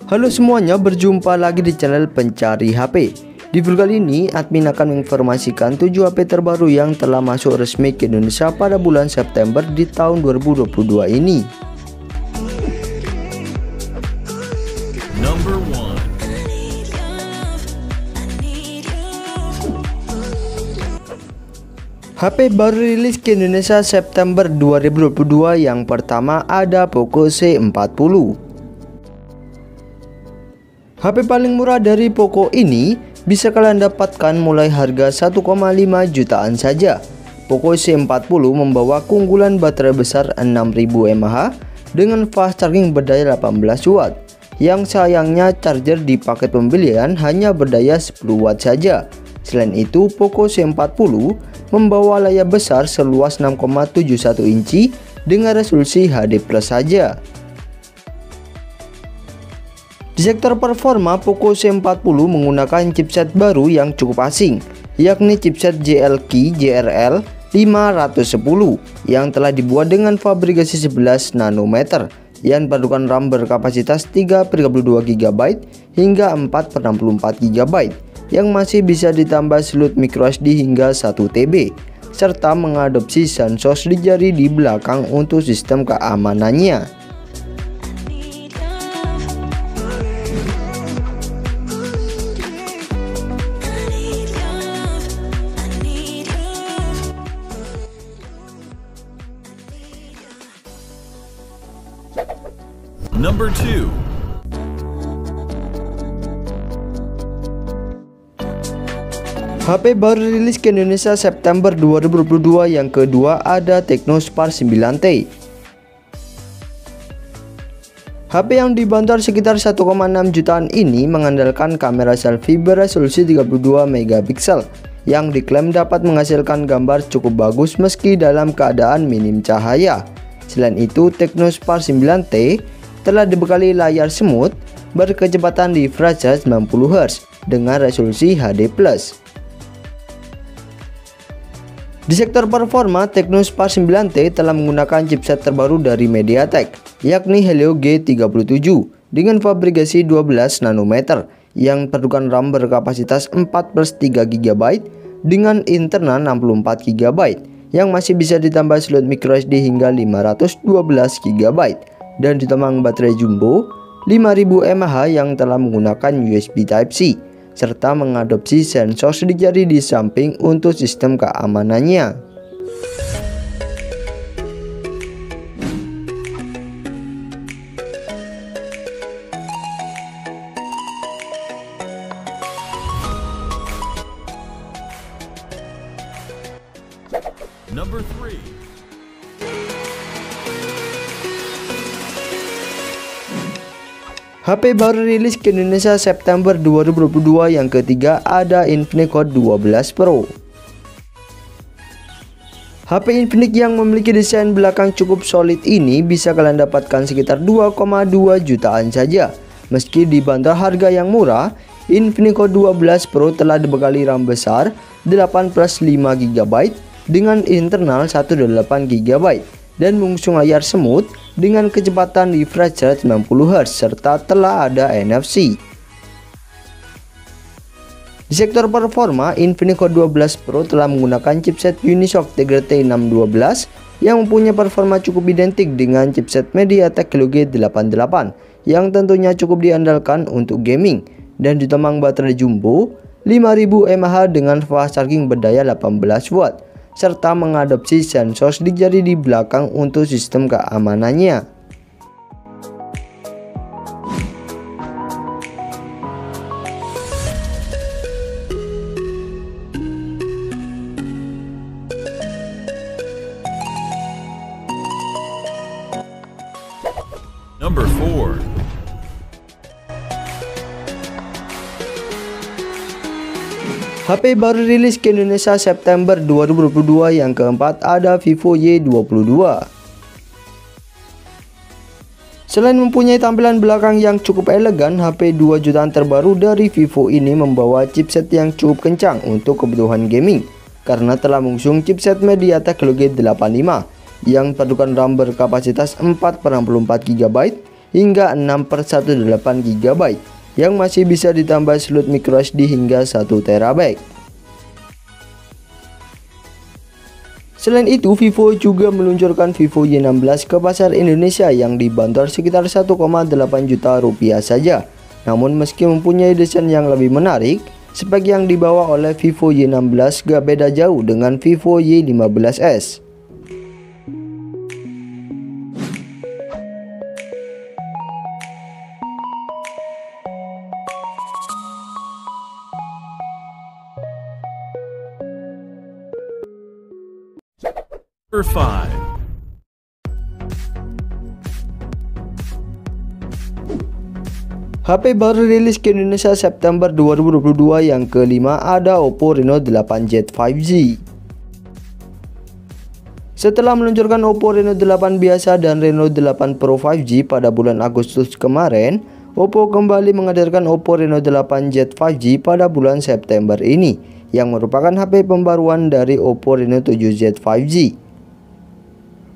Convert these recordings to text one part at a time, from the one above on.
Halo semuanya, berjumpa lagi di channel Pencari HP. Di video kali ini, admin akan menginformasikan 7 HP terbaru yang telah masuk resmi ke Indonesia pada bulan September di tahun 2022 ini. Number 1. HP baru rilis ke Indonesia September 2022. Yang pertama ada Poco C40. HP paling murah dari Poco ini bisa kalian dapatkan mulai harga 1,5 jutaan saja. Poco C40 membawa keunggulan baterai besar 6000 mAh dengan fast charging berdaya 18 watt. Yang sayangnya charger di paket pembelian hanya berdaya 10 watt saja. Selain itu, Poco C40 membawa layar besar seluas 6,71 inci dengan resolusi HD+ saja. Di sektor performa, Poco C40 menggunakan chipset baru yang cukup asing, yakni chipset JLQ JRL 510 yang telah dibuat dengan fabrikasi 11 nanometer yang padukan RAM berkapasitas 3/32 GB hingga 4/64 GB yang masih bisa ditambah slot microSD hingga 1 TB serta mengadopsi sensor di jari di belakang untuk sistem keamanannya. Number 2. HP baru rilis ke Indonesia September 2022. Yang kedua ada Tecno Spark 9T. HP yang dibanderol sekitar 1,6 jutaan ini mengandalkan kamera selfie beresolusi 32 megapiksel yang diklaim dapat menghasilkan gambar cukup bagus meski dalam keadaan minim cahaya. Selain itu, Tecno Spark 9T telah dibekali layar semut berkecepatan refresh 90 Hz dengan resolusi HD+. Di sektor performa, Tecno Spark 9T telah menggunakan chipset terbaru dari MediaTek, yakni Helio G37 dengan fabrikasi 12 nanometer yang padukan RAM berkapasitas 4+3 GB dengan internal 64 GB yang masih bisa ditambah slot microSD hingga 512 GB dan ditambah baterai jumbo 5000 mAh yang telah menggunakan USB Type-C serta mengadopsi sensor di jari di samping untuk sistem keamanannya. Number 3. HP baru rilis ke Indonesia September 2022. Yang ketiga ada Infinix Hot 12 Pro. HP Infinix yang memiliki desain belakang cukup solid ini bisa kalian dapatkan sekitar 2,2 jutaan saja. Meski dibanderol harga yang murah, Infinix Hot 12 Pro telah dibekali RAM besar 8+5 GB dengan internal 128 GB dan mengusung layar semut dengan kecepatan refresh rate 90 Hz serta telah ada NFC. Di sektor performa, Infinix Hot 12 Pro telah menggunakan chipset Unisoc Tegra T612 yang mempunyai performa cukup identik dengan chipset MediaTek Helio G88 yang tentunya cukup diandalkan untuk gaming dan ditambah baterai jumbo 5000 mAh dengan fast charging berdaya 18 watt serta mengadopsi sensor di jari di belakang untuk sistem keamanannya. Number 4. HP baru rilis ke Indonesia September 2022. Yang keempat ada Vivo Y22. Selain mempunyai tampilan belakang yang cukup elegan, HP 2 jutaan terbaru dari Vivo ini membawa chipset yang cukup kencang untuk kebutuhan gaming karena telah mengusung chipset MediaTek Helio G85 yang padukan RAM berkapasitas 4/64 GB hingga 6/128 GB yang masih bisa ditambah slot microSD hingga 1 TB. Selain itu, Vivo juga meluncurkan Vivo Y16 ke pasar Indonesia yang dibanderol sekitar 1,8 juta rupiah saja. Namun meski mempunyai desain yang lebih menarik, spek yang dibawa oleh Vivo Y16 gak beda jauh dengan Vivo Y15s. Number 5. HP baru rilis ke Indonesia September 2022 yang kelima ada Oppo Reno 8Z 5G. Setelah meluncurkan Oppo Reno 8 biasa dan Reno 8 Pro 5G pada bulan Agustus kemarin, Oppo kembali menghadirkan Oppo Reno 8Z 5G pada bulan September ini, yang merupakan HP pembaruan dari Oppo Reno 7Z 5G.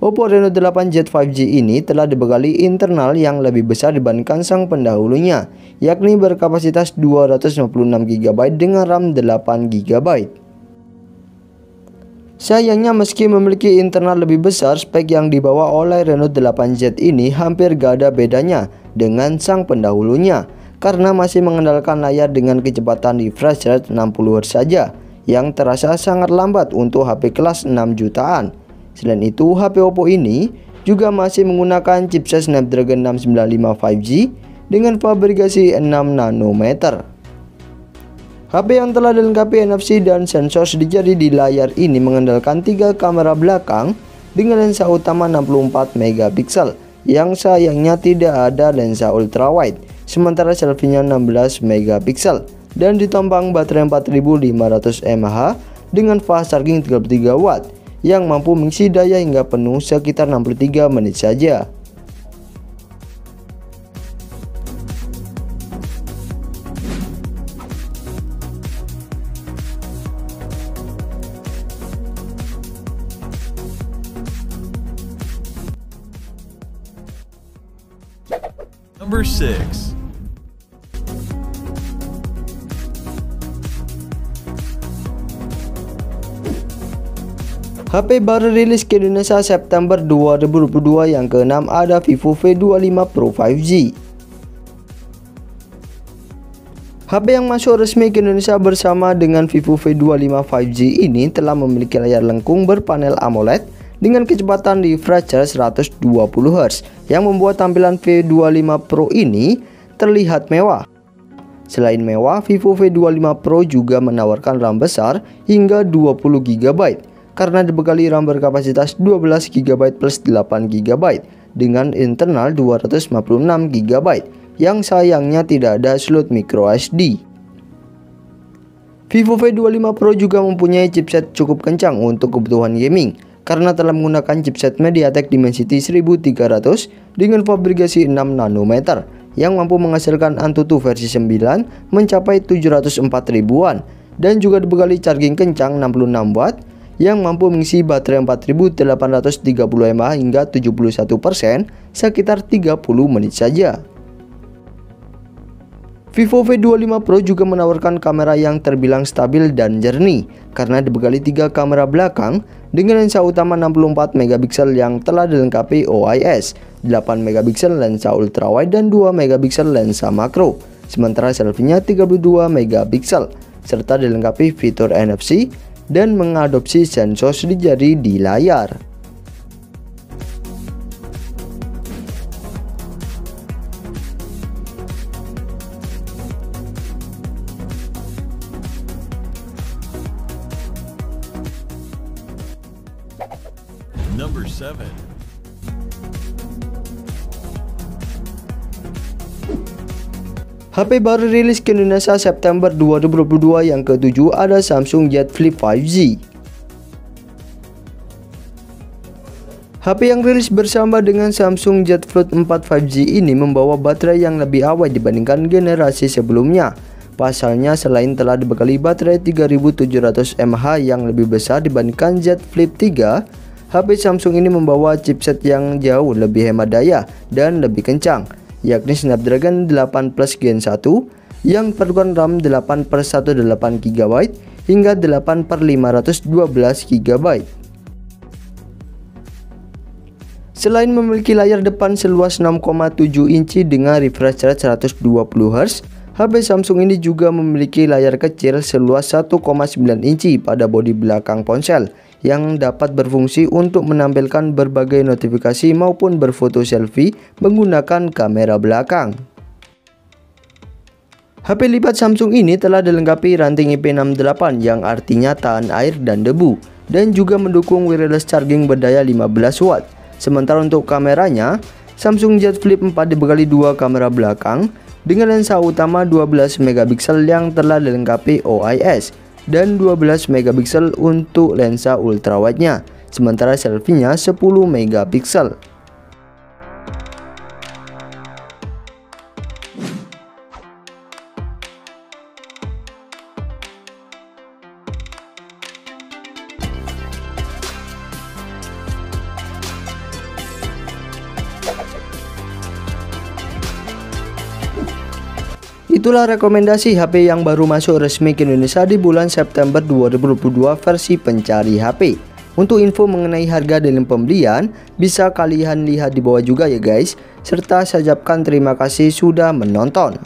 Oppo Reno 8Z 5G ini telah dibekali internal yang lebih besar dibandingkan sang pendahulunya, yakni berkapasitas 256GB dengan RAM 8GB. Sayangnya meski memiliki internal lebih besar, spek yang dibawa oleh Reno 8Z ini hampir gak ada bedanya dengan sang pendahulunya, karena masih mengandalkan layar dengan kecepatan refresh rate 60Hz saja, yang terasa sangat lambat untuk HP kelas 6 jutaan. Selain itu, HP Oppo ini juga masih menggunakan chipset Snapdragon 695 5G dengan fabrikasi 6 nanometer. HP yang telah dilengkapi NFC dan sensor di jari di layar ini mengandalkan 3 kamera belakang dengan lensa utama 64 megapiksel yang sayangnya tidak ada lensa ultrawide, sementara selfie-nya 16 megapiksel dan ditambang baterai 4500 mAh dengan fast charging 33 watt yang mampu mengisi daya hingga penuh sekitar 63 menit saja. Number 6. HP baru rilis ke Indonesia September 2022 yang keenam ada Vivo V25 Pro 5G. HP yang masuk resmi ke Indonesia bersama dengan Vivo V25 5G ini telah memiliki layar lengkung berpanel AMOLED dengan kecepatan refresh rate 120Hz yang membuat tampilan V25 Pro ini terlihat mewah. Selain mewah, Vivo V25 Pro juga menawarkan RAM besar hingga 20GB karena dibekali RAM berkapasitas 12GB plus 8GB dengan internal 256GB yang sayangnya tidak ada slot microSD. Vivo V25 Pro juga mempunyai chipset cukup kencang untuk kebutuhan gaming karena telah menggunakan chipset MediaTek Dimensity 1300 dengan fabrikasi 6 nanometer yang mampu menghasilkan AnTuTu versi 9 mencapai 704 ribuan dan juga dibekali charging kencang 66 watt yang mampu mengisi baterai 4830 mAh hingga 71% sekitar 30 menit saja. Vivo V25 Pro juga menawarkan kamera yang terbilang stabil dan jernih karena dibekali 3 kamera belakang dengan lensa utama 64 megapiksel yang telah dilengkapi OIS, 8 megapiksel lensa ultrawide dan 2 megapiksel lensa makro, sementara selfie-nya 32 megapiksel serta dilengkapi fitur NFC dan mengadopsi sensor di jari di layar. Number 7. HP baru rilis ke Indonesia September 2022 yang ke-7 ada Samsung Z Flip 5G. HP yang rilis bersama dengan Samsung Z Flip 4 5G ini membawa baterai yang lebih awet dibandingkan generasi sebelumnya. Pasalnya, selain telah dibekali baterai 3700 mAh yang lebih besar dibandingkan Z Flip 3, HP Samsung ini membawa chipset yang jauh lebih hemat daya dan lebih kencang, yakni Snapdragon 8 Plus Gen 1 yang perlukan RAM 8/128 GB hingga 8/512 GB. Selain memiliki layar depan seluas 6,7 inci dengan refresh rate 120Hz, HP Samsung ini juga memiliki layar kecil seluas 1,9 inci pada bodi belakang ponsel yang dapat berfungsi untuk menampilkan berbagai notifikasi maupun berfoto selfie menggunakan kamera belakang. HP lipat Samsung ini telah dilengkapi ranting IP68 yang artinya tahan air dan debu, dan juga mendukung wireless charging berdaya 15 watt. Sementara untuk kameranya, Samsung Z Flip 4 dibekali dua kamera belakang dengan lensa utama 12 megapiksel yang telah dilengkapi OIS dan 12 megapiksel untuk lensa ultrawide-nya, sementara selfie-nya 10 megapiksel. Itulah rekomendasi HP yang baru masuk resmi ke Indonesia di bulan September 2022 versi pencari HP. Untuk info mengenai harga dan pembelian, bisa kalian lihat di bawah juga ya guys. Serta saya ucapkan terima kasih sudah menonton.